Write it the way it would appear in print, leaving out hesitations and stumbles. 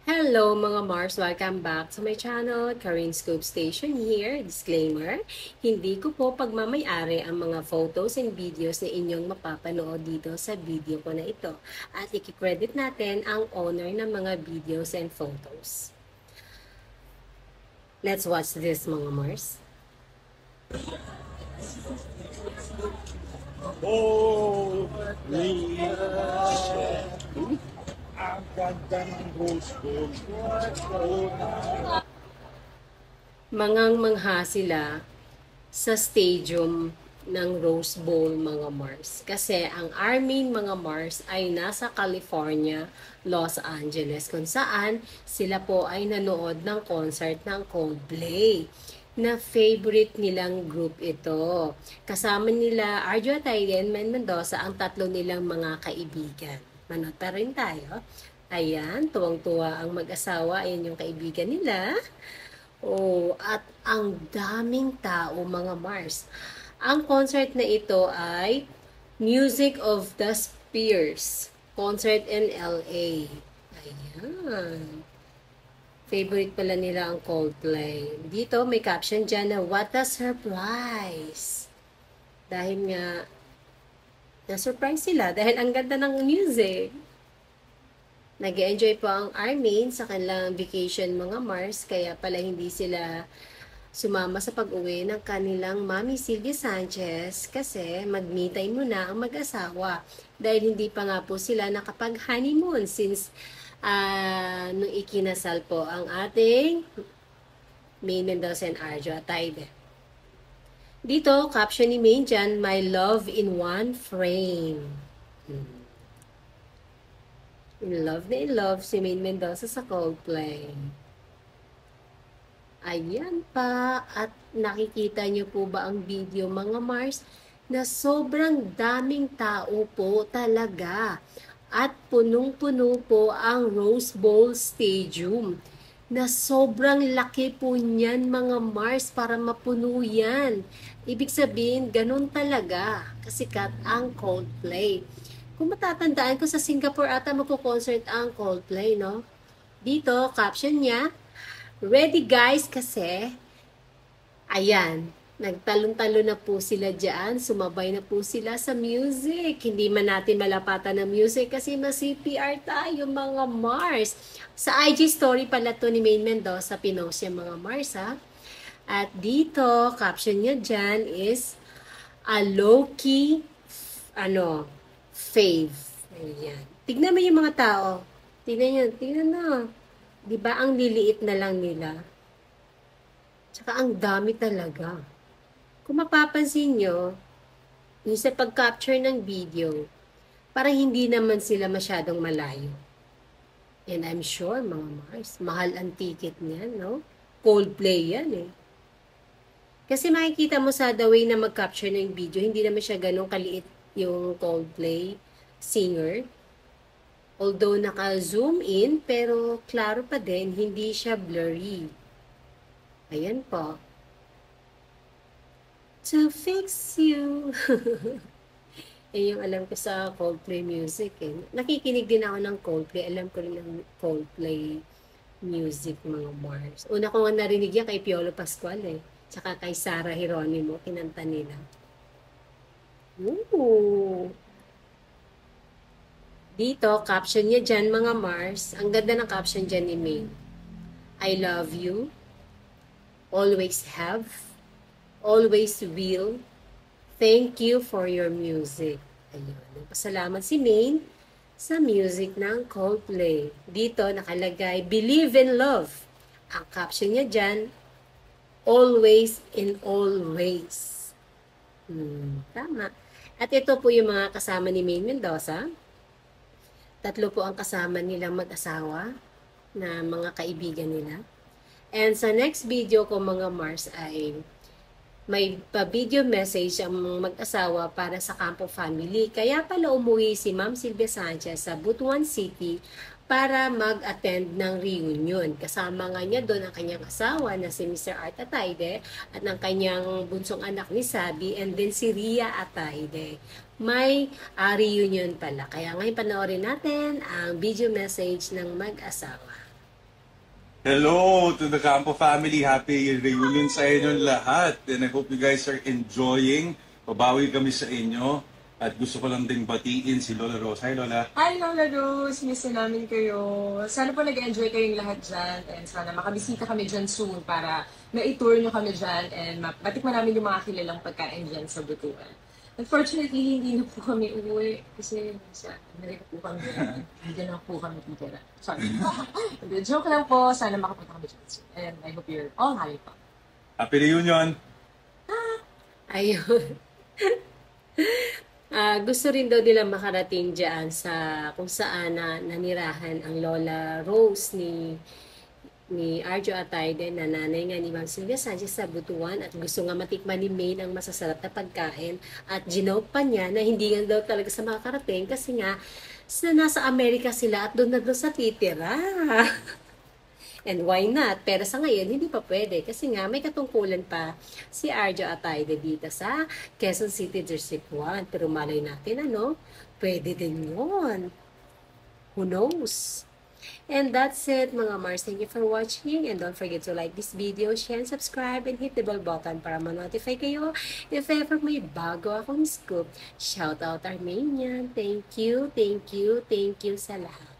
Hello mga Mars! Welcome back to my channel, Karin Scoop Station here. Disclaimer, hindi ko po pagmamayari ang mga photos and videos na inyong mapapanood dito sa video ko na ito. At i-credit natin ang owner ng mga videos and photos. Let's watch this mga Mars. Oh, ang ganda ng gusto. Mangang-mangha sila sa stadium ng Rose Bowl mga Mars. Kasi ang Armin mga Mars ay nasa California, Los Angeles, kung saan sila po ay nanood ng concert ng Coldplay na favorite nilang group ito. Kasama nila Arjo Atayde and Men Mendoza, ang tatlo nilang mga kaibigan. Manood pa rin tayo. Ayan, tuwang-tuwa ang mag-asawa. Ayan yung kaibigan nila. Oh, at ang daming tao mga Mars. Ang concert na ito ay Music of the Spheres. Concert in LA. Ayan. Favorite pala nila ang Coldplay. Dito may caption dyan na what a surprise. Dahil nga na-surprise sila dahil ang ganda ng music. Nag-enjoy po ang Armin sa kanilang vacation mga Mars, kaya pala hindi sila sumama sa pag-uwi ng kanilang Mami Sylvia Sanchez kasi mag-me time muna ang mag-asawa dahil hindi pa nga po sila nakapag-honeymoon since nung ikinasal po ang ating Maine Mendoza and Arjo Atayde. Dito, caption ni Maine dyan, my love in one frame. In love si Maine Mendoza sa Coldplay. Ayan pa. At nakikita nyo po ba ang video mga Mars? Na sobrang daming tao po talaga. At punong-puno po ang Rose Bowl Stadium. Na sobrang laki po niyan mga Mars para mapuno yan. Ibig sabihin, ganun talaga. Kasikat ang Coldplay. Kung matatandaan ko sa Singapore ata magko-concert ang Coldplay, no? Dito, caption niya, ready guys kasi, ayan, nagtalon-talon na po sila dyan, sumabay na po sila sa music. Hindi man natin malapatan ng music kasi mas-CPR tayo mga Mars. Sa IG story pala to ni Maine Mendoza, pinost siya mga Mars ha. At dito, caption niya dyan is, a low-key, fave. Ayan. Tignan mo yung mga tao. Tignan na. Diba ang liliit na lang nila? Tsaka ang dami talaga. Kung mapapansin nyo, yung sa pag-capture ng video, parang hindi naman sila masyadong malayo. And I'm sure, mga Mars, mahal ang ticket niyan, no? Coldplay yan eh. Kasi makikita mo sa the way na mag-capture ng video, hindi naman siya ganun kaliit yung Coldplay singer. Although naka-zoom in, pero klaro pa din, hindi siya blurry. Ayan po. To fix you. Yung alam ko sa Coldplay music eh. Nakikinig din ako ng Coldplay. Alam ko rin ng Coldplay music mga Mars. Una ko nga narinig yan kay Piolo Pascual eh. Tsaka kay Sarah Geronimo, kinanta nila. Ooh. Dito, caption niya dyan, mga Mars. Ang ganda ng caption dyan ni May. I love you. Always have. Always will. Thank you for your music. Ayun. Pasalamat si May sa music ng Coldplay. Dito, nakalagay, believe in love. Ang caption niya dyan, always in all ways. Tama. At ito po yung mga kasama ni Maine Mendoza. Tatlo po ang kasama nilang mag-asawa na mga kaibigan nila. And sa next video ko mga Mars ay may pa-video message ang mag-asawa para sa Campo Family. Kaya pala umuwi si Ma'am Sylvia Sanchez sa Butuan City para mag-attend ng reunion. Kasama nga niya doon ang kanyang asawa na si Mr. Art Atayde at ng kanyang bunsong anak ni Sabi and then si Ria Atayde. May reunion pala. Kaya ngayon panoorin natin ang video message ng mag-asawa. Hello to the Campo family. Happy reunion sa inyong lahat. And I hope you guys are enjoying. Babawi kami sa inyo. At gusto ko lang ding batiin si Lola Rose. Hi, Lola. Hi, Lola Rose! Miss na namin kayo. Sana po nag-enjoy kayong lahat dyan and sana makabisita kami dyan soon para ma-tour nyo kami dyan and matikman namin yung mga kilalang pagkain dyan sa Butuan. Unfortunately, hindi na po kami uuwi kasi sa Amerika po kami. Hindi na po kami titira. Sorry. Joke lang po. Sana makapunta kami dyan soon. And I hope you're all having fun. Happy reunion. Ayun. Gusto rin daw nila makarating dyan sa kung saan nanirahan ang Lola Rose ni Arjo Atayde na nanay nga ni Ma'am Sylvia Sanchez sa Butuan at gusto nga matikman ni May ng masasarap na pagkain at ginoke pa niya na hindi nga daw talaga sa makakarating kasi nga nasa Amerika sila at doon na daw sa titira. And why not? Pero sa ngayon, hindi pa pwede. Kasi nga, may katungkulan pa si Arjo Atayde dito sa Quezon City, District 1. Pero malay natin, pwede din yun. Who knows? And that's it, mga Mars. Thank you for watching. And don't forget to like this video, share, and subscribe, and hit the bell button para ma-notify kayo if ever may bago akong scoop. Shout out Armenian. Thank you, thank you, thank you sa lahat.